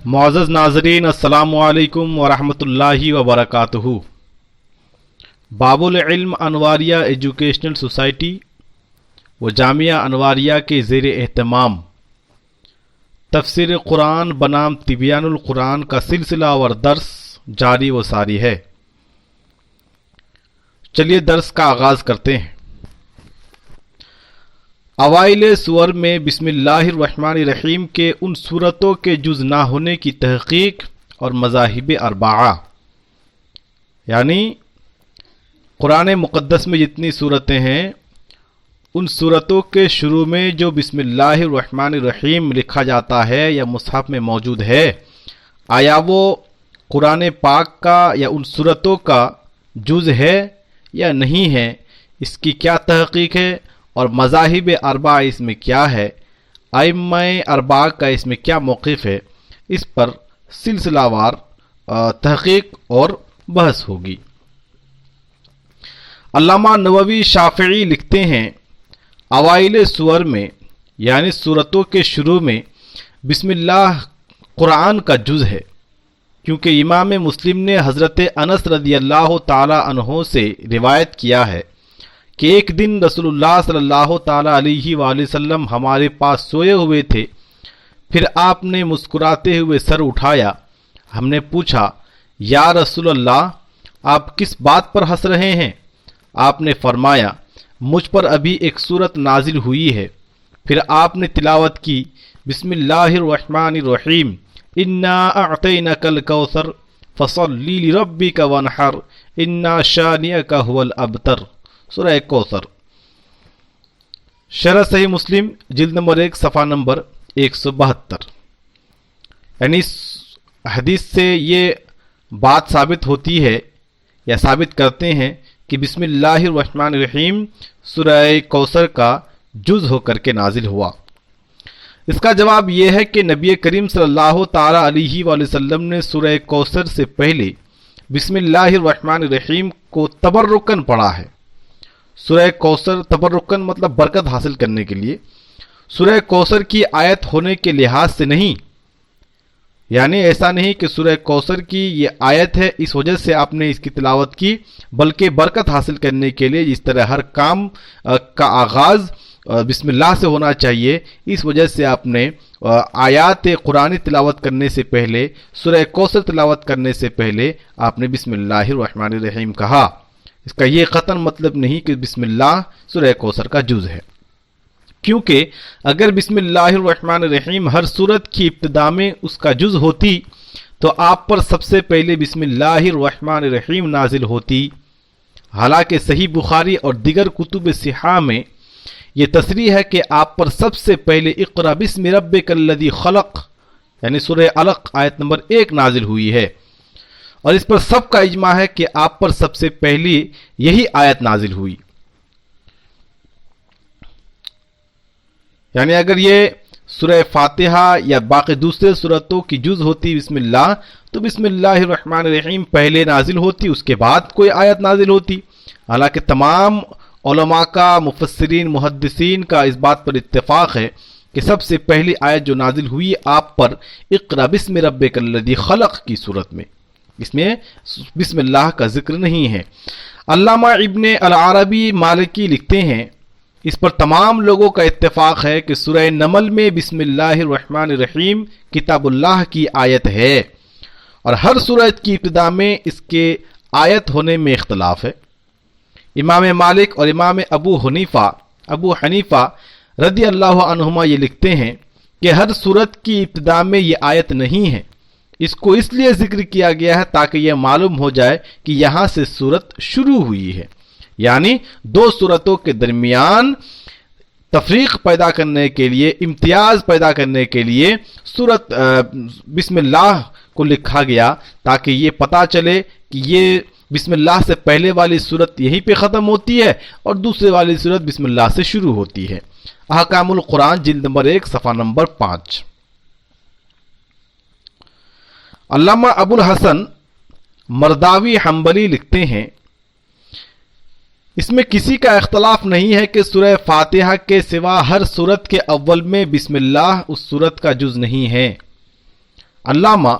معزز ناظرین السلام علیکم ورحمۃ اللہ وبرکاتہ۔ باب العلم انواریہ ایجوکیشنل سوسائٹی و جامعہ انواریہ کے زیر اہتمام تفسیر قرآن بنام تبیان القرآن کا سلسلہ اور درس جاری و ساری ہے۔ چلیے درس کا آغاز کرتے ہیں۔ اوائل سور میں بسم اللہ الرحمن الرحیم کے ان صورتوں کے جز نہ ہونے کی تحقیق اور مذاہب اربعہ، یعنی قرآن مقدس میں جتنی صورتیں ہیں ان صورتوں کے شروع میں جو بسم اللہ الرحمن الرحیم لکھا جاتا ہے یا مصحف میں موجود ہے، آیا وہ قرآن پاک کا یا ان صورتوں کا جز ہے یا نہیں ہے، اس کی کیا تحقیق ہے اور مذاہب اربعہ اس میں کیا ہے، ائمہ اربعہ کا اس میں کیا موقف ہے، اس پر سلسلہ وار تحقیق اور بحث ہوگی۔ علامہ نووی شافعی لکھتے ہیں اوائل سور میں یعنی سورتوں کے شروع میں بسم اللہ قرآن کا جز ہے، کیونکہ امام مسلم نے حضرت انس رضی اللہ تعالی عنہ سے روایت کیا ہے کہ ایک دن رسول اللہ صلی اللہ تعالی علیہ وآلہ وسلم ہمارے پاس سوئے ہوئے تھے، پھر آپ نے مسکراتے ہوئے سر اٹھایا۔ ہم نے پوچھا یا رسول اللہ آپ کس بات پر ہنس رہے ہیں؟ آپ نے فرمایا مجھ پر ابھی ایک سورت نازل ہوئی ہے۔ پھر آپ نے تلاوت کی بسم اللہ الرحمن الرحیم انا اعطینک الکوثر فصلی لربک وانحر انا شانئک هو الابتر، سورہ کوثر۔ شرح صحیح مسلم جلد نمبر 1 صفحہ نمبر 172۔ یعنی حدیث سے یہ بات ثابت ہوتی ہے یا ثابت کرتے ہیں کہ بسم اللہ الرحمن الرحیم سورہ کوثر کا جز ہو کر کے نازل ہوا۔ اس کا جواب یہ ہے کہ نبی کریم صلی اللہ تعالی علیہ وآلہ وسلم نے سورہ کوثر سے پہلے بسم اللہ الرحمن الرحیم کو تبرکن پڑھا ہے۔ سورہ کوثر تبرکن مطلب برکت حاصل کرنے کے لیے، سورہ کوثر کی آیت ہونے کے لحاظ سے نہیں، یعنی ایسا نہیں کہ سورہ کوثر کی یہ آیت ہے اس وجہ سے آپ نے اس کی تلاوت کی، بلکہ برکت حاصل کرنے کے لیے جس طرح ہر کام کا آغاز بسم اللہ سے ہونا چاہیے، اس وجہ سے آپ نے آیات قرآن تلاوت کرنے سے پہلے، سورہ کوثر تلاوت کرنے سے پہلے آپ نے بسم اللہ الرحمن الرحیم کہا۔ اس کا یہ قطعاً مطلب نہیں کہ بسم اللہ سورہ کوثر کا جز ہے، کیونکہ اگر بسم اللہ الرحمن الرحیم ہر سورت کی ابتدا میں اس کا جز ہوتی تو آپ پر سب سے پہلے بسم اللہ الرحمن الرحیم نازل ہوتی۔ حالانکہ صحیح بخاری اور دیگر کتب صحاح میں یہ تصریح ہے کہ آپ پر سب سے پہلے اقرأ بسم ربک الذی خلق یعنی سورہ علق آیت نمبر 1 نازل ہوئی ہے، اور اس پر سب کا اجماع ہے کہ آپ پر سب سے پہلی یہی آیت نازل ہوئی۔ یعنی اگر یہ سورہ فاتحہ یا باقی دوسرے سورتوں کی جز ہوتی بسم اللہ، تو بسم اللہ الرحمن الرحیم پہلے نازل ہوتی، اس کے بعد کوئی آیت نازل ہوتی۔ حالانکہ تمام علماء کا، مفسرین، محدثین کا اس بات پر اتفاق ہے کہ سب سے پہلی آیت جو نازل ہوئی آپ پر اقرأ بسم ربک الذی خلق کی صورت میں، اس میں بسم اللہ کا ذکر نہیں ہے۔ علامہ ابن العربی مالکی لکھتے ہیں اس پر تمام لوگوں کا اتفاق ہے کہ سورہ نمل میں بسم اللہ الرحمن الرحیم کتاب اللہ کی آیت ہے، اور ہر سورت کی ابتدا میں اس کے آیت ہونے میں اختلاف ہے۔ امام مالک اور امام ابو حنیفہ رضی اللہ عنہما یہ لکھتے ہیں کہ ہر سورت کی ابتدا میں یہ آیت نہیں ہے، اس کو اس لیے ذکر کیا گیا ہے تاکہ یہ معلوم ہو جائے کہ یہاں سے سورت شروع ہوئی ہے، یعنی دو سورتوں کے درمیان تفریق پیدا کرنے کے لیے، امتیاز پیدا کرنے کے لیے سورت بسم اللہ کو لکھا گیا، تاکہ یہ پتہ چلے کہ یہ بسم اللہ سے پہلے والی سورت یہیں پہ ختم ہوتی ہے اور دوسرے والی سورت بسم اللہ سے شروع ہوتی ہے۔ احکام القرآن جلد نمبر 1 صفحہ نمبر 5۔ علامہ ابو الحسن مرداوی حنبلی لکھتے ہیں اس میں کسی کا اختلاف نہیں ہے کہ سورہ فاتحہ کے سوا ہر سورت کے اول میں بسم اللہ اس سورت کا جز نہیں ہے۔ علامہ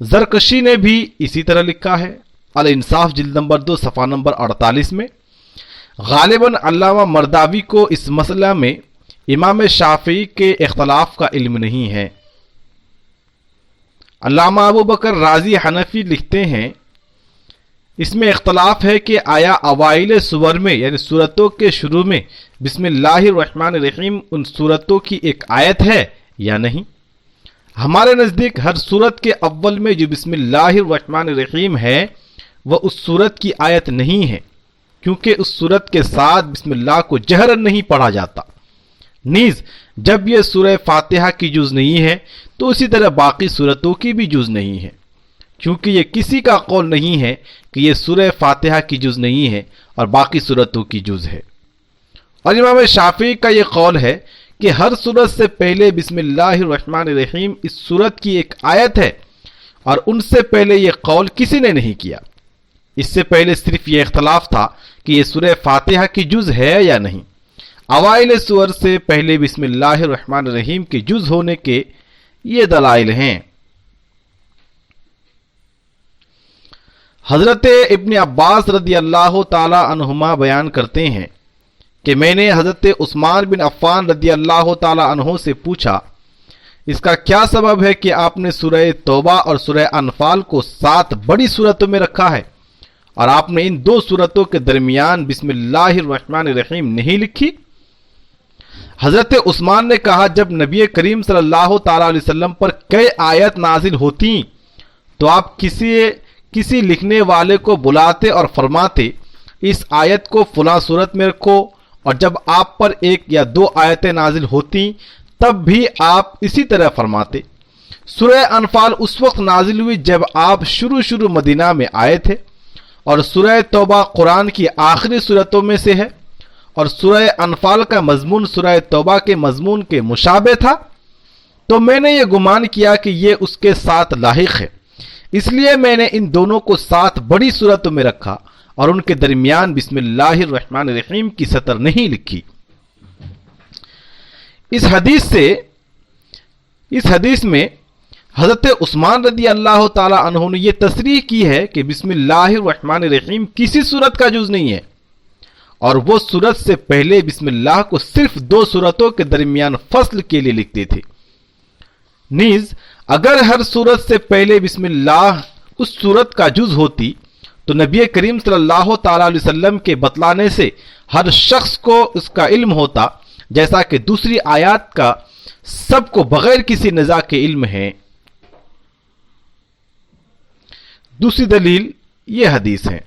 زرکشی نے بھی اسی طرح لکھا ہے الانصاف جلد نمبر 2 صفحہ نمبر 48 میں۔ غالباً علامہ مرداوی کو اس مسئلہ میں امام شافعی کے اختلاف کا علم نہیں ہے۔ علامہ ابو بکر رازی حنفی لکھتے ہیں اس میں اختلاف ہے کہ آیا اوائل سور میں یعنی سورتوں کے شروع میں بسم اللہ الرحمن الرحیم ان سورتوں کی ایک آیت ہے یا نہیں۔ ہمارے نزدیک ہر سورت کے اول میں جو بسم اللہ الرحمن الرحیم ہے وہ اس سورت کی آیت نہیں ہے، کیونکہ اس سورت کے ساتھ بسم اللہ کو جہرن نہیں پڑھا جاتا۔ نیز جب یہ سورہ فاتحہ کی جز نہیں ہے تو اسی طرح باقی سورتوں کی بھی جز نہیں ہے، کیونکہ یہ کسی کا قول نہیں ہے کہ یہ سورہ فاتحہ کی جز نہیں ہے اور باقی سورتوں کی جز ہے۔ اور امام شافعی کا یہ قول ہے کہ ہر سورت سے پہلے بسم اللہ الرحمن الرحیم اس سورت کی ایک آیت ہے، اور ان سے پہلے یہ قول کسی نے نہیں کیا۔ اس سے پہلے صرف یہ اختلاف تھا کہ یہ سورہ فاتحہ کی جز ہے یا نہیں۔ اوائل سور سے پہلے بسم اللہ الرحمن الرحیم کے جز ہونے کے یہ دلائل ہیں۔ حضرت ابن عباس رضی اللہ تعالی عنہما بیان کرتے ہیں کہ میں نے حضرت عثمان بن عفان رضی اللہ تعالی عنہ سے پوچھا اس کا کیا سبب ہے کہ آپ نے سورہ توبہ اور سورہ انفال کو 7 بڑی سورتوں میں رکھا ہے اور آپ نے ان 2 سورتوں کے درمیان بسم اللہ الرحمن الرحیم نہیں لکھی؟ حضرت عثمان نے کہا جب نبی کریم صلی اللہ تعالی علیہ وسلم پر کئی آیت نازل ہوتی تو آپ کسی لکھنے والے کو بلاتے اور فرماتے اس آیت کو فلاں صورت میں رکھو، اور جب آپ پر 1 یا 2 آیتیں نازل ہوتی تب بھی آپ اسی طرح فرماتے۔ سورہ انفال اس وقت نازل ہوئی جب آپ شروع مدینہ میں آئے تھے، اور سورہ توبہ قرآن کی آخری سورتوں میں سے ہے، اور سورہ انفال کا مضمون سورہ توبہ کے مضمون کے مشابہ تھا، تو میں نے یہ گمان کیا کہ یہ اس کے ساتھ لاحق ہے، اس لیے میں نے ان دونوں کو 7 بڑی سورتوں میں رکھا اور ان کے درمیان بسم اللہ الرحمن الرحیم کی سطر نہیں لکھی۔ اس حدیث میں حضرت عثمان رضی اللہ تعالی عنہ نے یہ تصریح کی ہے کہ بسم اللہ الرحمن الرحیم کسی سورت کا جز نہیں ہے، اور وہ سورت سے پہلے بسم اللہ کو صرف 2 سورتوں کے درمیان فصل کے لیے لکھتے تھے۔ نیز اگر ہر سورت سے پہلے بسم اللہ اس سورت کا جز ہوتی تو نبی کریم صلی اللہ تعالی علیہ وسلم کے بتلانے سے ہر شخص کو اس کا علم ہوتا، جیسا کہ دوسری آیات کا سب کو بغیر کسی نزاع کے علم ہے۔ دوسری دلیل یہ حدیث ہے۔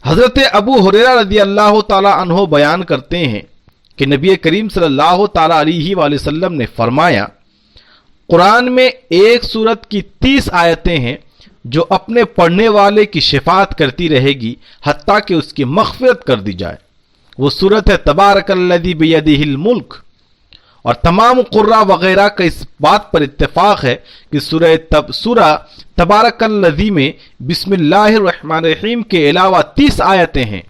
حضرت ابو ہریرہ رضی اللہ تعالی عنہ بیان کرتے ہیں کہ نبی کریم صلی اللہ تعالی علیہ وآلہ وسلم نے فرمایا قرآن میں ایک سورت کی 30 آیتیں ہیں جو اپنے پڑھنے والے کی شفاعت کرتی رہے گی حتیٰ کہ اس کی مغفرت کر دی جائے۔ وہ سورت ہے تبارک الذی بیدہ الملک، اور تمام قراء وغیرہ کا اس بات پر اتفاق ہے کہ سورہ تبارک الذی میں بسم اللہ الرحمن الرحیم کے علاوہ 30 آیتیں ہیں۔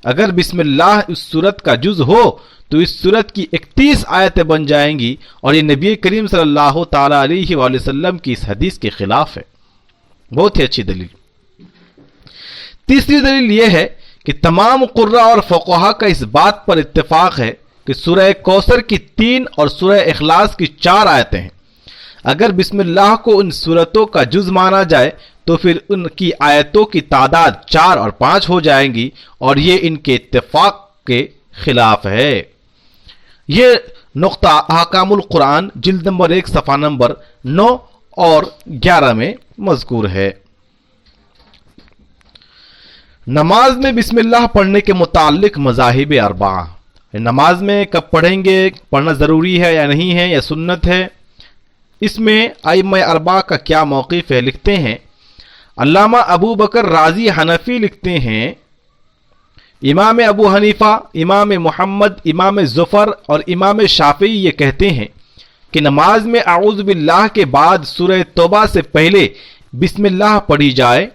اگر بسم اللہ اس سورت کا جز ہو تو اس سورت کی 31 آیتیں بن جائیں گی، اور یہ نبی کریم صلی اللہ تعالی علیہ وآلہ وسلم کی اس حدیث کے خلاف ہے۔ بہت ہی اچھی دلیل۔ تیسری دلیل یہ ہے کہ تمام قراء اور فقہا کا اس بات پر اتفاق ہے کہ سورہ کوثر کی 3 اور سورہ اخلاص کی 4 آیتیں ہیں۔ اگر بسم اللہ کو ان سورتوں کا جز مانا جائے تو پھر ان کی آیتوں کی تعداد 4 اور 5 ہو جائیں گی، اور یہ ان کے اتفاق کے خلاف ہے۔ یہ نقطہ احکام القرآن جلد نمبر 1 صفحہ نمبر 9 اور 11 میں مذکور ہے۔ نماز میں بسم اللہ پڑھنے کے متعلق مذاہب 4، نماز میں کب پڑھیں گے، پڑھنا ضروری ہے یا نہیں ہے یا سنت ہے، اس میں ائمہ 4 کا کیا موقف ہے۔ لکھتے ہیں علامہ ابو بکر رازی حنفی لکھتے ہیں امام ابو حنیفہ، امام محمد، امام ظفر اور امام شافعی یہ کہتے ہیں کہ نماز میں اعوذ باللہ کے بعد سورہ توبہ سے پہلے بسم اللہ پڑھی جائے،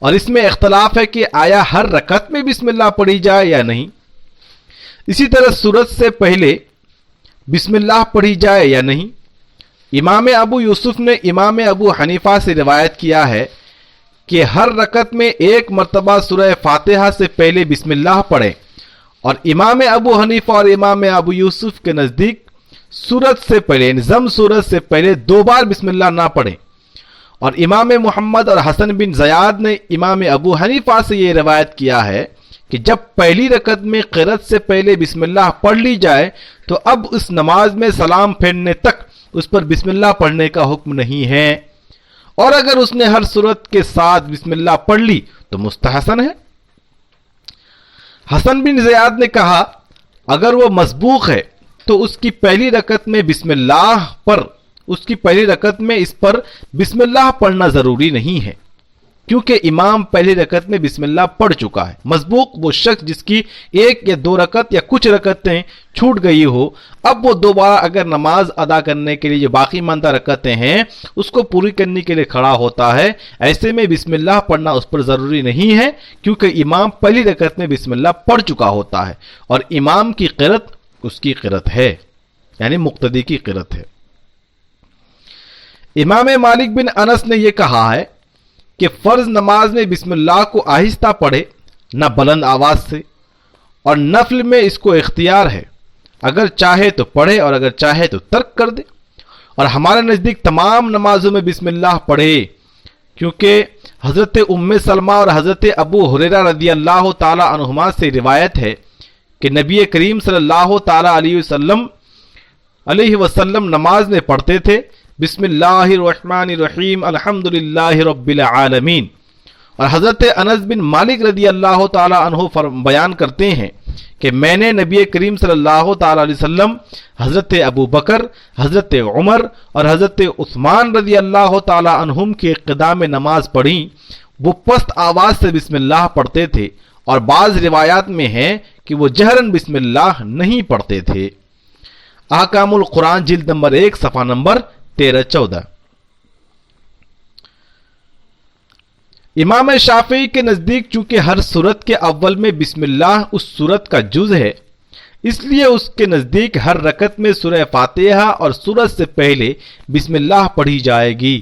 اور اس میں اختلاف ہے کہ آیا ہر رکعت میں بسم اللہ پڑھی جائے یا نہیں۔ اسی طرح سورت سے پہلے بسم اللہ پڑھی جائے یا نہیں۔ امام ابو یوسف نے امام ابو حنیفہ سے روایت کیا ہے کہ ہر رکعت میں ایک مرتبہ سورہ فاتحہ سے پہلے بسم اللہ پڑھیں، اور امام ابو حنیفہ اور امام ابو یوسف کے نزدیک سورت سے پہلے ضم سورت سے پہلے 2 بار بسم اللہ نہ پڑھیں۔ اور امام محمد اور حسن بن زیاد نے امام ابو حنیفہ سے یہ روایت کیا ہے کہ جب پہلی رکعت میں قرأت سے پہلے بسم اللہ پڑھ لی جائے تو اب اس نماز میں سلام پھیرنے تک اس پر بسم اللہ پڑھنے کا حکم نہیں ہے، اور اگر اس نے ہر سورت کے ساتھ بسم اللہ پڑھ لی تو مستحسن ہے۔ حسن بن زیاد نے کہا اگر وہ مسبوق ہے تو اس کی پہلی رکعت میں اس پر بسم اللہ پڑھنا ضروری نہیں ہے، کیونکہ امام پہلی رکعت میں بسم اللہ پڑھ چکا ہے۔ مسبوق وہ شخص جس کی 1 یا 2 رکعت یا کچھ رکعتیں چھوٹ گئی ہو، اب وہ دوبارہ اگر نماز ادا کرنے کے لیے جو باقی ماندہ رکعتیں ہیں اس کو پوری کرنے کے لیے کھڑا ہوتا ہے، ایسے میں بسم اللہ پڑھنا اس پر ضروری نہیں ہے، کیونکہ امام پہلی رکعت میں بسم اللہ پڑھ چکا ہوتا ہے اور امام کی قرأت اس کی قرأت ہے، یعنی مقتدی کی قرأت ہے۔ امام مالک بن انس نے یہ کہا ہے کہ فرض نماز میں بسم اللہ کو آہستہ پڑھے، نہ بلند آواز سے، اور نفل میں اس کو اختیار ہے، اگر چاہے تو پڑھے اور اگر چاہے تو ترک کر دے۔ اور ہمارے نزدیک تمام نمازوں میں بسم اللہ پڑھے، کیونکہ حضرت ام سلمہ اور حضرت ابو ہریرہ رضی اللہ تعالی عنہما سے روایت ہے کہ نبی کریم صلی اللہ تعالی علیہ وسلم نماز میں پڑھتے تھے بسم اللہ الرحمن الرحیم الحمدللہ رب العالمین۔ اور حضرت انس بن مالک رضی اللہ تعالی عنہ بیان کرتے ہیں کہ میں نے نبی کریم صلی اللہ تعالی علیہ وسلم، حضرت ابو بکر، حضرت عمر اور حضرت عثمان رضی اللہ تعالی عنہم کے اقتداء نماز پڑھی، وہ پست آواز سے بسم اللہ پڑھتے تھے، اور بعض روایات میں ہے کہ وہ جہرن بسم اللہ نہیں پڑھتے تھے۔ احکام القرآن جلد نمبر 1 صفحہ نمبر 13-14۔ امام شافعی کے نزدیک چونکہ ہر سورت کے اول میں بسم اللہ اس سورت کا جز ہے، اس لیے اس کے نزدیک ہر رکعت میں سورہ فاتحہ اور سورت سے پہلے بسم اللہ پڑھی جائے گی۔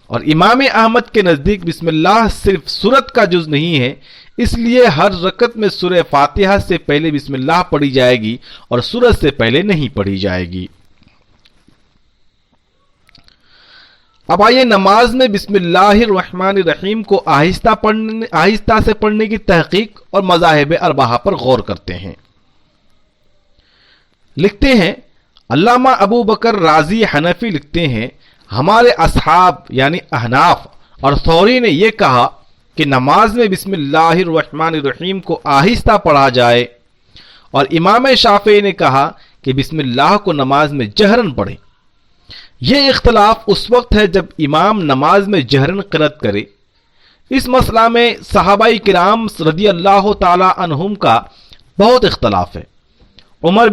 اور امام احمد کے نزدیک بسم اللہ صرف سورت کا جز نہیں ہے، اس لیے ہر رکعت میں سورہ فاتحہ سے پہلے بسم اللہ پڑھی جائے گی اور سورت سے پہلے نہیں پڑھی جائے گی۔ اب آئیے نماز میں بسم اللہ الرحمن الرحیم کو آہستہ سے پڑھنے کی تحقیق اور مذاہب اربعہ پر غور کرتے ہیں۔ لکھتے ہیں علامہ ابو بکر رازی حنفی لکھتے ہیں ہمارے اصحاب یعنی احناف اور ثوری نے یہ کہا کہ نماز میں بسم اللہ الرحمن الرحیم کو آہستہ پڑھا جائے، اور امام شافعی نے کہا کہ بسم اللہ کو نماز میں جہرن پڑھیں۔ یہ اختلاف اس وقت ہے جب امام نماز میں جہرن قرأت کرے۔ اس مسئلہ میں صحابہ کرام رضی اللہ تعالی عنہم کا بہت اختلاف ہے۔ عمر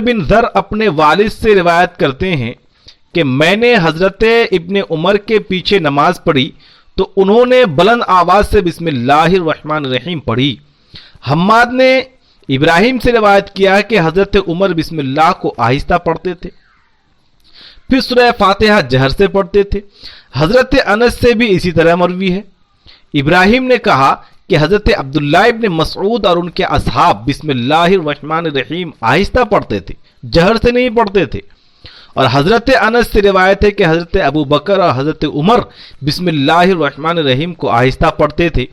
بن ذر اپنے والد سے روایت کرتے ہیں کہ میں نے حضرت ابن عمر کے پیچھے نماز پڑھی تو انہوں نے بلند آواز سے بسم اللہ الرحمن الرحیم پڑھی۔ حماد نے ابراہیم سے روایت کیا کہ حضرت عمر بسم اللہ کو آہستہ پڑھتے تھے، پھر سورہ فاتحہ جہر سے پڑھتے تھے۔ حضرت انس سے بھی اسی طرح مروی ہے۔ ابراہیم نے کہا کہ حضرت عبداللہ ابن مسعود اور ان کے اصحاب بسم اللہ الرحمن الرحیم آہستہ پڑھتے تھے، جہر سے نہیں پڑھتے تھے۔ اور حضرت انس سے روایت ہے کہ حضرت ابو بکر اور حضرت عمر بسم اللہ الرحمن الرحیم کو آہستہ پڑھتے تھے۔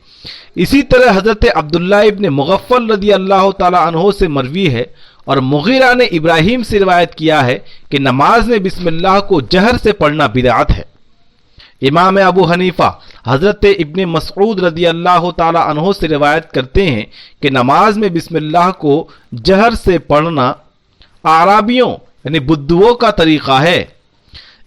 اسی طرح حضرت عبداللہ ابن مغفل رضی اللہ تعالی عنہ سے مروی ہے، اور مغیرہ نے ابراہیم سے روایت کیا ہے کہ نماز میں بسم اللہ کو جہر سے پڑھنا بدعت ہے۔ امام ابو حنیفہ حضرت ابن مسعود رضی اللہ تعالی عنہ سے روایت کرتے ہیں کہ نماز میں بسم اللہ کو جہر سے پڑھنا اعرابیوں یعنی بدوؤں کا طریقہ ہے۔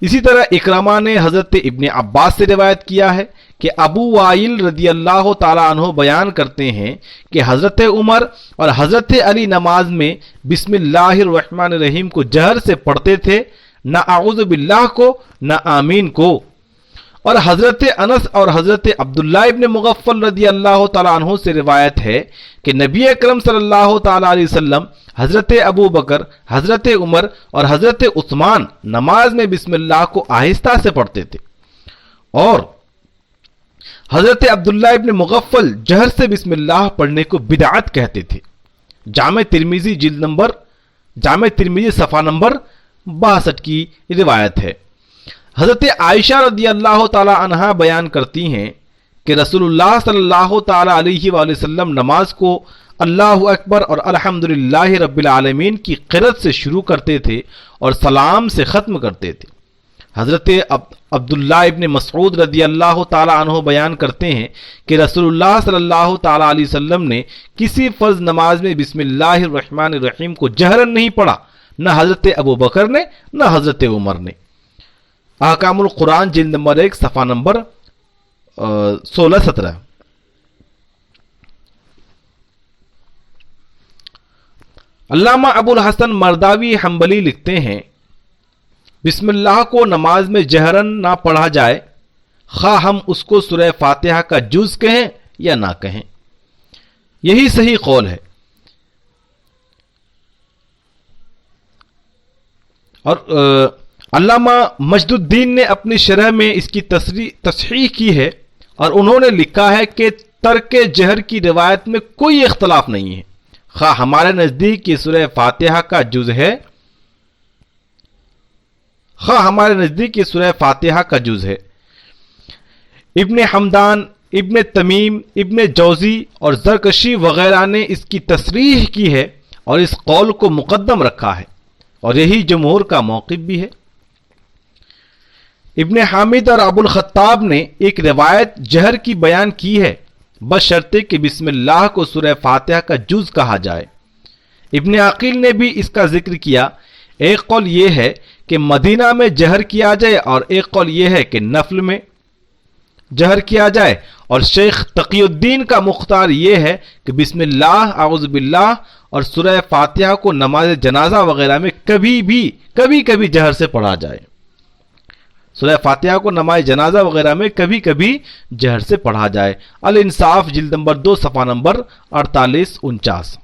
اسی طرح اکرمہ نے حضرت ابن عباس سے روایت کیا ہے کہ ابو وائل رضی اللہ تعالی عنہ بیان کرتے ہیں کہ حضرت عمر اور حضرت علی نماز میں بسم اللہ الرحمن الرحیم کو جہر سے پڑھتے تھے، نہ اعوذ باللہ کو نہ آمین کو۔ اور حضرت انس اور حضرت عبداللہ ابن مغفل رضی اللہ تعالیٰ عنہ سے روایت ہے کہ نبی اکرم صلی اللہ تعالیٰ علیہ وسلم، حضرت ابو بکر، حضرت عمر اور حضرت عثمان نماز میں بسم اللہ کو آہستہ سے پڑھتے تھے، اور حضرت عبداللہ ابن مغفل جہر سے بسم اللہ پڑھنے کو بدعت کہتے تھے۔ جامع ترمذی صفحہ نمبر 62 کی روایت ہے۔ حضرت عائشہ رضی اللہ تعالی عنہا بیان کرتی ہیں کہ رسول اللہ صلی اللہ تعالی علیہ وآلہ وسلم نماز کو اللہ اکبر اور الحمدللہ رب العالمین کی قرأت سے شروع کرتے تھے اور سلام سے ختم کرتے تھے۔ حضرت عبداللہ ابن مسعود رضی اللہ تعالی عنہ بیان کرتے ہیں کہ رسول اللہ صلی اللہ تعالی علیہ وسلم نے کسی فرض نماز میں بسم اللہ الرحمن الرحیم کو جہرن نہیں پڑھا، نہ حضرت ابو بکر نے نہ حضرت عمر نے۔ احکام القرآن جلد نمبر 1 صفحہ نمبر 16-17۔ علامہ ابو الحسن مرداوی حنبلی لکھتے ہیں، بسم اللہ کو نماز میں جہرن نہ پڑھا جائے، خواہ ہم اس کو سورہ فاتحہ کا جز کہیں یا نہ کہیں، یہی صحیح قول ہے۔ اور علامہ مجد الدین نے اپنی شرح میں اس کی تصحیح کی ہے، اور انہوں نے لکھا ہے کہ ترک جہر کی روایت میں کوئی اختلاف نہیں ہے، خواہ ہمارے نزدیک یہ سورہ فاتحہ کا جز ہے، ابن حمدان، ابن تمیم، ابن جوزی اور زرکشی وغیرہ نے اس کی تصریح کی ہے اور اس قول کو مقدم رکھا ہے، اور یہی جمہور کا موقف بھی ہے۔ ابن حامد اور ابو الخطاب نے ایک روایت جہر کی بیان کی ہے، بشرطے کہ بسم اللہ کو سورہ فاتحہ کا جز کہا جائے۔ ابن عقیل نے بھی اس کا ذکر کیا۔ ایک قول یہ ہے کہ مدینہ میں جہر کیا جائے، اور ایک قول یہ ہے کہ نفل میں جہر کیا جائے، اور شیخ تقی الدین کا مختار یہ ہے کہ بسم اللہ، اعوذ باللہ اور سورہ فاتحہ کو نماز جنازہ وغیرہ میں کبھی جہر سے پڑھا جائے۔ سورہ فاتحہ کو نماز جنازہ وغیرہ میں کبھی جہر سے پڑھا جائے۔ الانصاف جلد نمبر 2 صفحہ نمبر 48-49۔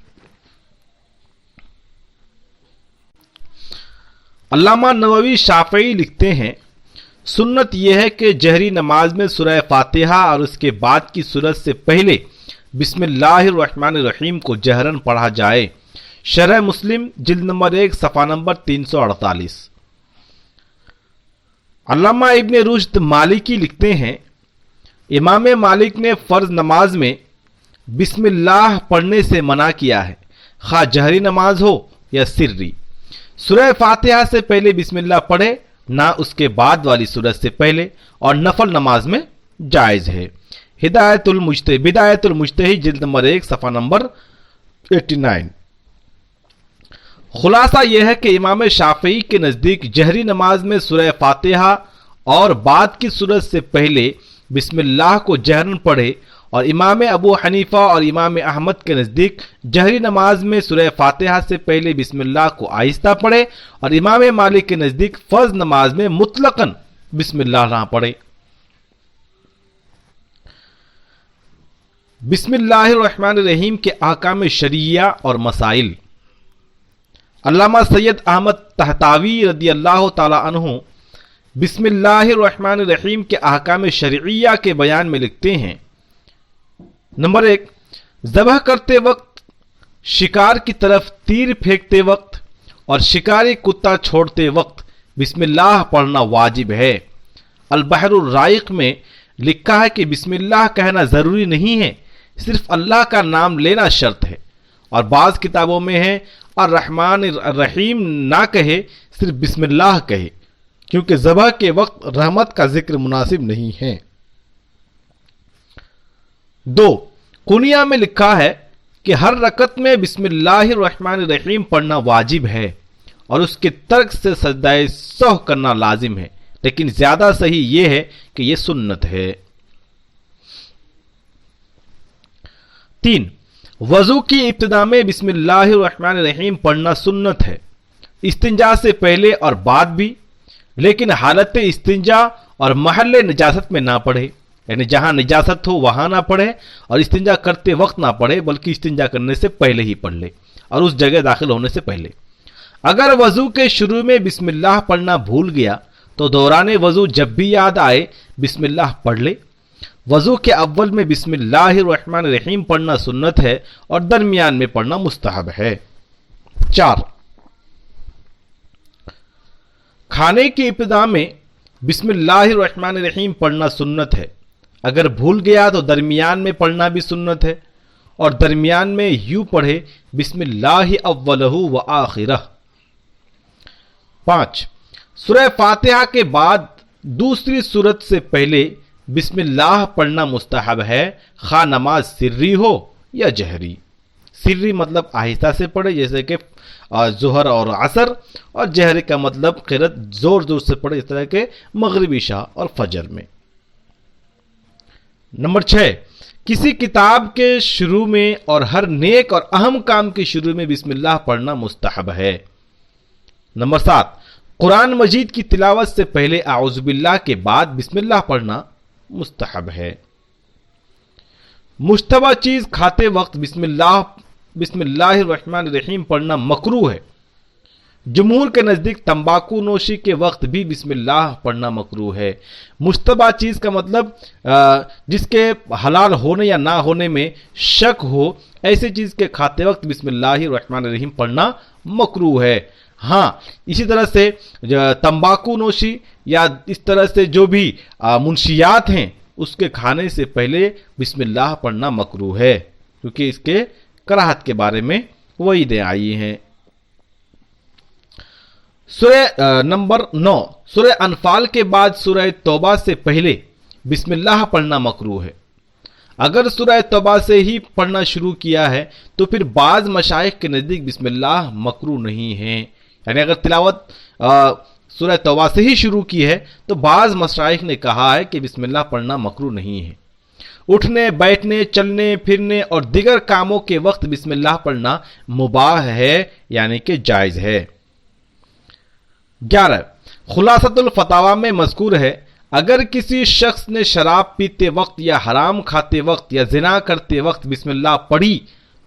علامہ نووی شافعی لکھتے ہیں، سنت یہ ہے کہ جہری نماز میں سورہ فاتحہ اور اس کے بعد کی سورت سے پہلے بسم اللہ الرحمن الرحیم کو جہرن پڑھا جائے۔ شرح مسلم جلد نمبر 1 صفحہ نمبر 348۔ علامہ ابن رشد مالکی لکھتے ہیں، امام مالک نے فرض نماز میں بسم اللہ پڑھنے سے منع کیا ہے، خواہ جہری نماز ہو یا سری۔ سورہ فاتحہ سے پہلے بسم اللہ پڑھے، نہ اس کے بعد والی سورت سے پہلے، اور نفل نماز میں جائز ہے۔ بدایت المجتہد جلد نمبر 1 صفحہ نمبر 89۔ خلاصہ یہ ہے کہ امام شافعی کے نزدیک جہری نماز میں سورہ فاتحہ اور بعد کی سورت سے پہلے بسم اللہ کو جہرن پڑھے، اور امام ابو حنیفہ اور امام احمد کے نزدیک جہری نماز میں سورہ فاتحہ سے پہلے بسم اللہ کو آہستہ پڑھے، اور امام مالک کے نزدیک فرض نماز میں مطلقاً بسم اللہ نہ پڑھے۔ بسم اللہ الرحمن الرحیم کے احکام شرعیہ اور مسائل۔ علامہ سید احمد طحطاوی رضی اللہ تعالی عنہ بسم اللہ الرحمن الرحیم کے احکام شرعیہ کے بیان میں لکھتے ہیں، نمبر 1، ذبح کرتے وقت، شکار کی طرف تیر پھینکتے وقت اور شکاری کتا چھوڑتے وقت بسم اللہ پڑھنا واجب ہے۔ البحر الرائق میں لکھا ہے کہ بسم اللہ کہنا ضروری نہیں ہے، صرف اللہ کا نام لینا شرط ہے، اور بعض کتابوں میں ہے الرحمن الرحیم نہ کہے، صرف بسم اللہ کہے، کیونکہ ذبح کے وقت رحمت کا ذکر مناسب نہیں ہے۔ 2، کنیا میں لکھا ہے کہ ہر رکعت میں بسم اللہ الرحمن الرحیم پڑھنا واجب ہے، اور اس کے ترک سے سجدہ سہو کرنا لازم ہے، لیکن زیادہ صحیح یہ ہے کہ یہ سنت ہے۔ 3، وضو کی ابتدا میں بسم اللہ الرحمن الرحیم پڑھنا سنت ہے، استنجا سے پہلے اور بعد بھی، لیکن حالت استنجا اور محل نجاست میں نہ پڑھے، یعنی جہاں نجاست ہو وہاں نہ پڑھے، اور استنجا کرتے وقت نہ پڑھے بلکہ استنجا کرنے سے پہلے ہی پڑھ لے اور اس جگہ داخل ہونے سے پہلے۔ اگر وضو کے شروع میں بسم اللہ پڑھنا بھول گیا تو دوران وضو جب بھی یاد آئے بسم اللہ پڑھ لے۔ وضو کے اول میں بسم اللہ الرحمن الرحیم پڑھنا سنت ہے اور درمیان میں پڑھنا مستحب ہے۔ 4، کھانے کی ابتدا میں بسم اللہ الرحمن الرحیم پڑھنا سنت ہے، اگر بھول گیا تو درمیان میں پڑھنا بھی سنت ہے، اور درمیان میں یوں پڑھے بسم اللہ اولہ و آخرہ۔ 5، سورہ فاتحہ کے بعد دوسری سورت سے پہلے بسم اللہ پڑھنا مستحب ہے، خواہ نماز سری ہو یا جہری۔ سری مطلب آہستہ سے پڑھے جیسے کہ ظہر اور عصر، اور جہری کا مطلب قرأت زور زور سے پڑھے اس طرح کے مغرب عشاء اور فجر میں۔ نمبر 6، کسی کتاب کے شروع میں اور ہر نیک اور اہم کام کے شروع میں بسم اللہ پڑھنا مستحب ہے۔ نمبر 7، قرآن مجید کی تلاوت سے پہلے اعوذ باللہ کے بعد بسم اللہ پڑھنا مستحب ہے۔ مشتبہ چیز کھاتے وقت بسم اللہ الرحمن الرحیم پڑھنا مکروہ ہے۔ جمہور کے نزدیک تمباکو نوشی کے وقت بھی بسم اللہ پڑھنا مکروہ ہے۔ مشتبہ چیز کا مطلب جس کے حلال ہونے یا نہ ہونے میں شک ہو، ایسی چیز کے کھاتے وقت بسم اللہ الرحمن الرحیم پڑھنا مکروہ ہے۔ ہاں، اسی طرح سے تمباکو نوشی یا اس طرح سے جو بھی منشیات ہیں اس کے کھانے سے پہلے بسم اللہ پڑھنا مکروہ ہے، کیونکہ اس کے کراہت کے بارے میں وعیدیں آئی ہیں۔ سورہ نمبر 9، سورہ انفال کے بعد سورہ توبہ سے پہلے بسم اللہ پڑھنا مکروہ ہے۔ اگر سورہ توبہ سے ہی پڑھنا شروع کیا ہے تو پھر بعض مشائخ کے نزدیک بسم اللہ مکروہ نہیں ہے، یعنی اگر تلاوت سورہ توبہ سے ہی شروع کی ہے تو بعض مشائخ نے کہا ہے کہ بسم اللہ پڑھنا مکروہ نہیں ہے۔ اٹھنے، بیٹھنے، چلنے پھرنے اور دیگر کاموں کے وقت بسم اللہ پڑھنا مباح ہے، یعنی کہ جائز ہے۔ 11، خلاصۃ الفتاوی میں مذکور ہے، اگر کسی شخص نے شراب پیتے وقت یا حرام کھاتے وقت یا زنا کرتے وقت بسم اللہ پڑھی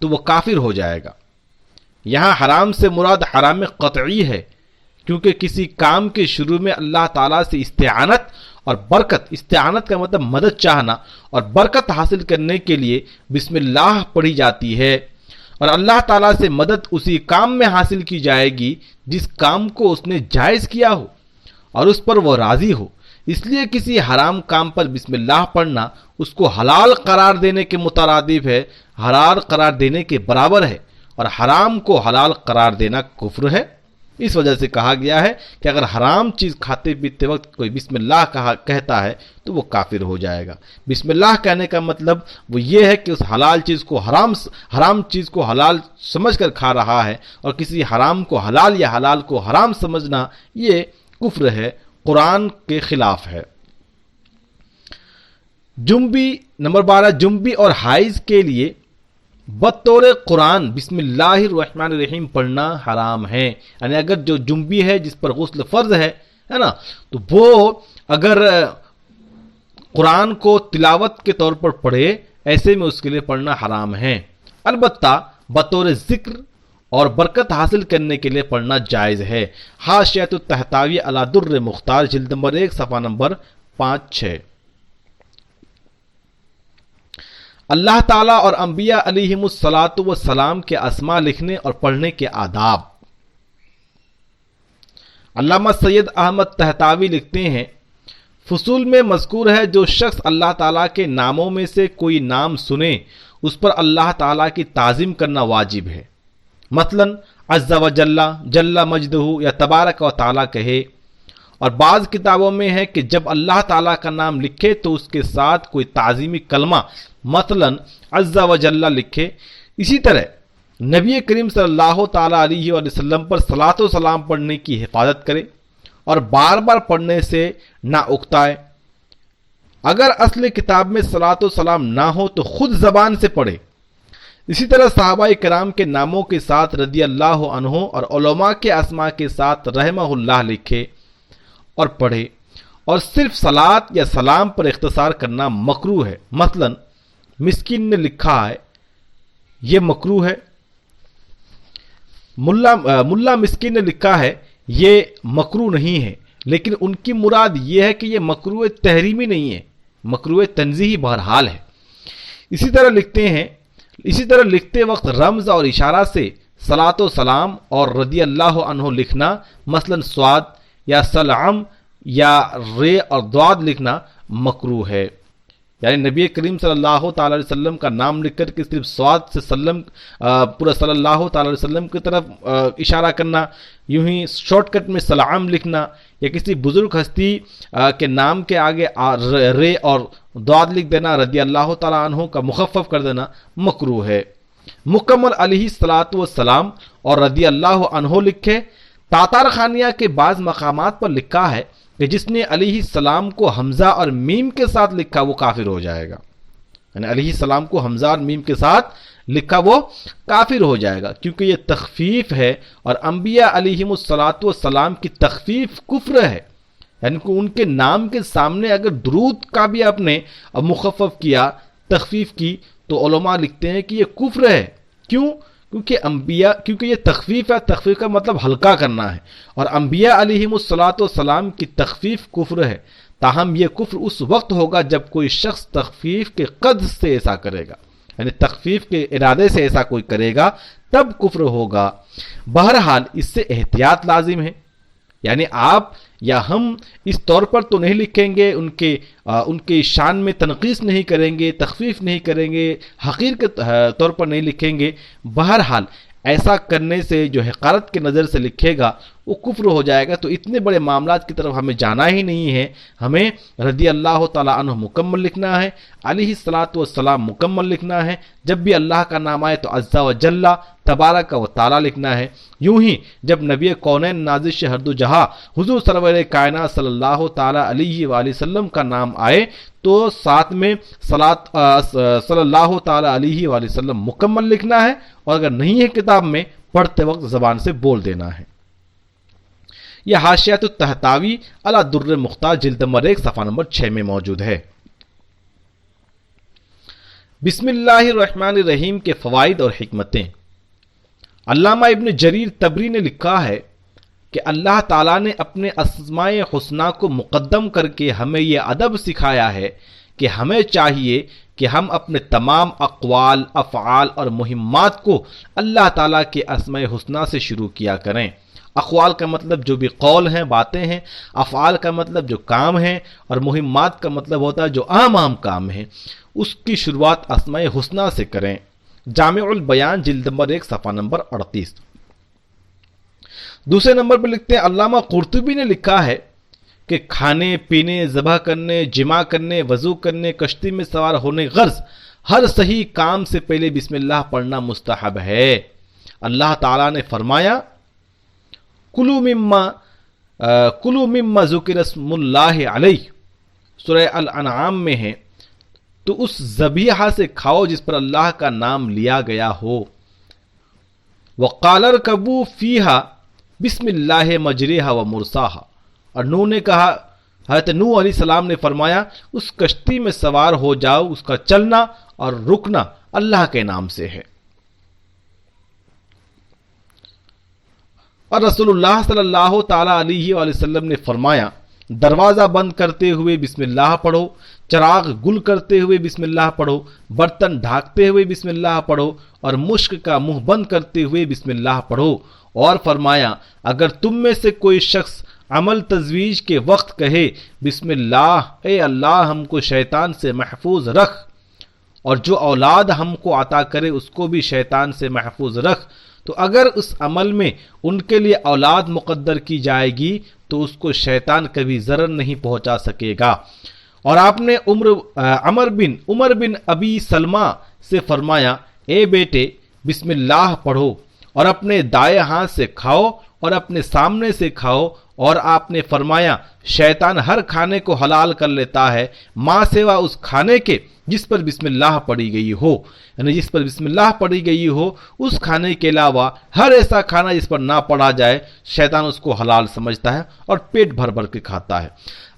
تو وہ کافر ہو جائے گا۔ یہاں حرام سے مراد حرام قطعی ہے، کیونکہ کسی کام کے شروع میں اللہ تعالیٰ سے استعانت اور برکت، استعانت کا مطلب مدد چاہنا اور برکت حاصل کرنے کے لیے بسم اللہ پڑھی جاتی ہے، اور اللہ تعالیٰ سے مدد اسی کام میں حاصل کی جائے گی جس کام کو اس نے جائز کیا ہو اور اس پر وہ راضی ہو۔ اس لیے کسی حرام کام پر بسم اللہ پڑھنا اس کو حلال قرار دینے کے مترادف ہے، حلال قرار دینے کے برابر ہے، اور حرام کو حلال قرار دینا کفر ہے۔ اس وجہ سے کہا گیا ہے کہ اگر حرام چیز کھاتے پیتے وقت کوئی بسم اللہ کہتا ہے تو وہ کافر ہو جائے گا۔ بسم اللہ کہنے کا مطلب وہ یہ ہے کہ اس حلال چیز کو حرام چیز کو حلال سمجھ کر کھا رہا ہے، اور کسی حرام کو حلال یا حلال کو حرام سمجھنا یہ کفر ہے، قرآن کے خلاف ہے۔ جنبی نمبر 12، جنبی اور حائض کے لیے بطور قرآن بسم اللہ الرحمن الرحیم پڑھنا حرام ہے، یعنی اگر جو جنبی ہے جس پر غسل فرض ہے نا، تو وہ اگر قرآن کو تلاوت کے طور پر پڑھے، ایسے میں اس کے لیے پڑھنا حرام ہے۔ البتہ بطور ذکر اور برکت حاصل کرنے کے لیے پڑھنا جائز ہے۔ حاشیۃ الطحطاوی علی در مختار، جلد نمبر 1، صفحہ نمبر 5-6۔ اللہ تعالیٰ اور انبیاء علیہم الصلاۃ والسلام کے اسماء لکھنے اور پڑھنے کے آداب۔ علامہ سید احمد طحطاوی لکھتے ہیں، فصول میں مذکور ہے جو شخص اللہ تعالیٰ کے ناموں میں سے کوئی نام سنے اس پر اللہ تعالیٰ کی تعظیم کرنا واجب ہے، مثلا عز و جل، جل مجدہ یا تبارک و تعالیٰ کہے۔ اور بعض کتابوں میں ہے کہ جب اللہ تعالیٰ کا نام لکھے تو اس کے ساتھ کوئی تعظیمی کلمہ مثلا عز و جل لکھے۔ اسی طرح نبی کریم صلی اللہ تعالیٰ علیہ وسلم پر صلاۃ و سلام پڑھنے کی حفاظت کرے اور بار بار پڑھنے سے نہ اکتائے۔ اگر اصل کتاب میں صلاۃ و سلام نہ ہو تو خود زبان سے پڑھے۔ اسی طرح صحابہ کرام کے ناموں کے ساتھ رضی اللہ عنہ اور علماء کے اسماء کے ساتھ رحمہ اللہ لکھے اور پڑھے، اور صرف صلاۃ یا سلام پر اختصار کرنا مکروہ ہے۔ مثلا مسکین نے لکھا ہے یہ مکروہ ہے، ملا مسکین نے لکھا ہے یہ مکروہ نہیں ہے، لیکن ان کی مراد یہ ہے کہ یہ مکروہ تحریمی نہیں ہے، مکروہ تنزیہی بہرحال ہے۔ اسی طرح لکھتے وقت رمز اور اشارہ سے صلاۃ و سلام اور رضی اللہ عنہ لکھنا، مثلا سواد یا سلام یا رے اور ضاد لکھنا مکروہ ہے۔ یعنی نبی کریم صلی اللہ تعالی علیہ وسلم کا نام لکھ کر کے صرف سواد سے پورا صلی اللہ تعالی علیہ وسلم کی طرف اشارہ کرنا، یوں ہی شارٹ کٹ میں سلام لکھنا، یا کسی بزرگ ہستی کے نام کے آگے رے اور ضاد لکھ دینا، رضی اللہ تعالی عنہ کا مخفف کر دینا مکروہ ہے۔ مکمل علیہ الصلاۃ والسلام اور رضی اللہ عنہ لکھے۔ تاتار خانیہ کے بعض مقامات پر لکھا ہے کہ جس نے علیہ السلام کو حمزہ اور میم کے ساتھ لکھا وہ کافر ہو جائے گا، یعنی علیہ السلام کو حمزہ اور میم کے ساتھ لکھا وہ کافر ہو جائے گا، کیونکہ یہ تخفیف ہے، اور انبیاء علیہم الصلاۃ والسلام کی تخفیف کفر ہے، یعنی کہ ان کے نام کے سامنے اگر درود کا بھی آپ نے مخفف کیا، تخفیف کی، تو علماء لکھتے ہیں کہ یہ کفر ہے۔ کیوں؟ کیونکہ یہ تخفیف ہے، تخفیف کا مطلب ہلکا کرنا ہے، اور انبیاء علیہم الصلاۃ والسلام کی تخفیف کفر ہے۔ تاہم یہ کفر اس وقت ہوگا جب کوئی شخص تخفیف کے قصد سے ایسا کرے گا، یعنی تخفیف کے ارادے سے ایسا کوئی کرے گا تب کفر ہوگا۔ بہرحال اس سے احتیاط لازم ہے، یعنی آپ یا ہم اس طور پر تو نہیں لکھیں گے، ان کے شان میں تنقیص نہیں کریں گے، تخفیف نہیں کریں گے، حقیر کے طور پر نہیں لکھیں گے۔ بہرحال ایسا کرنے سے جو حقارت کے نظر سے لکھے گا وہ کفر ہو جائے گا۔ تو اتنے بڑے معاملات کی طرف ہمیں جانا ہی نہیں ہے، ہمیں رضی اللہ تعالیٰ عنہ مکمل لکھنا ہے، علیہ الصلاۃ والسلام مکمل لکھنا ہے، جب بھی اللہ کا نام آئے تو عز و جل تبارک و تعالیٰ لکھنا ہے۔ یوں ہی جب نبی کونین نازش ہر دو جہاں حضور سرور کائنات صلی اللہ تعالیٰ علیہ وآلہ وسلم کا نام آئے تو ساتھ میں صلی اللہ تعالیٰ علیہ وآلہ وسلم مکمل لکھنا ہے، اور اگر نہیں ہے کتاب میں پڑھتے وقت زبان سے بول دینا ہے۔ یہ حاشیۃ الطحطاوی علی در مختار جلد نمبر 1 صفحہ نمبر 6 میں موجود ہے۔ بسم اللہ الرحمن الرحیم کے فوائد اور حکمتیں۔ علامہ ابن جریر طبری نے لکھا ہے کہ اللہ تعالیٰ نے اپنے اسماء حسنی کو مقدم کر کے ہمیں یہ ادب سکھایا ہے کہ ہمیں چاہیے کہ ہم اپنے تمام اقوال، افعال اور مہمات کو اللہ تعالیٰ کے اسماء حسنی سے شروع کیا کریں۔ اقوال کا مطلب جو بھی قول ہیں، باتیں ہیں، افعال کا مطلب جو کام ہیں، اور مہمات کا مطلب ہوتا ہے جو عام کام ہیں، اس کی شروعات اسماء حسنی سے کریں۔ جامع البیان جلد نمبر 1 صفحہ نمبر 38۔ دوسرے نمبر پر لکھتے ہیں علامہ قرطبی نے لکھا ہے کہ کھانے پینے، ذبح کرنے، جماع کرنے، وضو کرنے، کشتی میں سوار ہونے غرض ہر صحیح کام سے پہلے بسم اللہ پڑھنا مستحب ہے۔ اللہ تعالیٰ نے فرمایا کلوا مما ذکر اسم اللہ علیہ، سورہ الانعام میں ہے، تو اس ذبیحہ سے کھاؤ جس پر اللہ کا نام لیا گیا ہو۔ وقال ارکبوا فیہا بسم اللہ مجریہا ومرساہا، اور نوح نے کہا، حضرت نوح علیہ السلام نے فرمایا اس کشتی میں سوار ہو جاؤ، اس کا چلنا اور رکنا اللہ کے نام سے ہے۔ اور رسول اللہ صلی اللہ تعالی علیہ وآلہ وسلم نے فرمایا دروازہ بند کرتے ہوئے بسم اللہ پڑھو، چراغ گل کرتے ہوئے بسم اللہ پڑھو، برتن ڈھانکتے ہوئے بسم اللہ پڑھو، اور مشک کا منہ بند کرتے ہوئے بسم اللہ پڑھو۔ اور فرمایا اگر تم میں سے کوئی شخص عمل تزویج کے وقت کہے بسم اللہ، اے اللہ ہم کو شیطان سے محفوظ رکھ، اور جو اولاد ہم کو عطا کرے اس کو بھی شیطان سے محفوظ رکھ، تو اگر اس عمل میں ان کے لیے اولاد مقدر کی جائے گی تو اس کو شیطان کبھی ضرر نہیں پہنچا سکے گا۔ اور آپ نے عمر بن ابی سلمہ سے فرمایا اے بیٹے بسم اللہ پڑھو اور اپنے دائیں ہاتھ سے کھاؤ اور اپنے سامنے سے کھاؤ، اور آپ نے فرمایا شیطان ہر کھانے کو حلال کر لیتا ہے ماں سوا اس کھانے کے جس پر بسم اللہ پڑھی گئی ہو، یعنی جس پر بسم اللہ پڑھی گئی ہو اس کھانے کے علاوہ ہر ایسا کھانا جس پر نہ پڑھا جائے شیطان اس کو حلال سمجھتا ہے اور پیٹ بھر بھر کے کھاتا ہے۔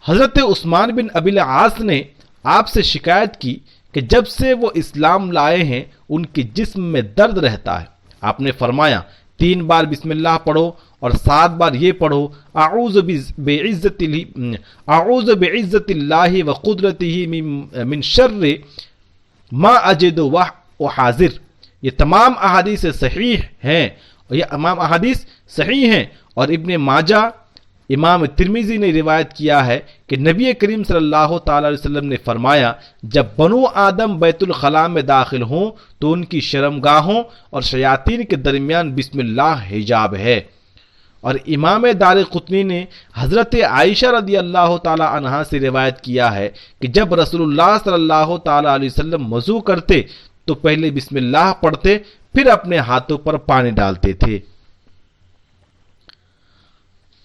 حضرت عثمان بن ابی العاص نے آپ سے شکایت کی کہ جب سے وہ اسلام لائے ہیں ان کے جسم میں درد رہتا ہے۔ آپ نے فرمایا 3 بار بسم اللہ پڑھو اور 7 بار یہ پڑھو اعوذ بعزت اللہ و قدرتہ من شر ما اجد و حاضر۔ یہ تمام احادیث صحیح ہیں اور ابن ماجہ امام ترمذی نے روایت کیا ہے کہ نبی کریم صلی اللہ تعالی علیہ وسلم نے فرمایا جب بنو آدم بیت الخلاء میں داخل ہوں تو ان کی شرمگاہوں اور شیاطین کے درمیان بسم اللہ حجاب ہے۔ اور امام دارقطنی نے حضرت عائشہ رضی اللہ تعالی عنہا سے روایت کیا ہے کہ جب رسول اللہ صلی اللہ تعالی علیہ وسلم وضو کرتے تو پہلے بسم اللہ پڑھتے پھر اپنے ہاتھوں پر پانی ڈالتے تھے۔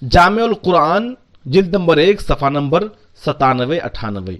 جامع القرآن جلد نمبر 1 صفحہ نمبر 97-98۔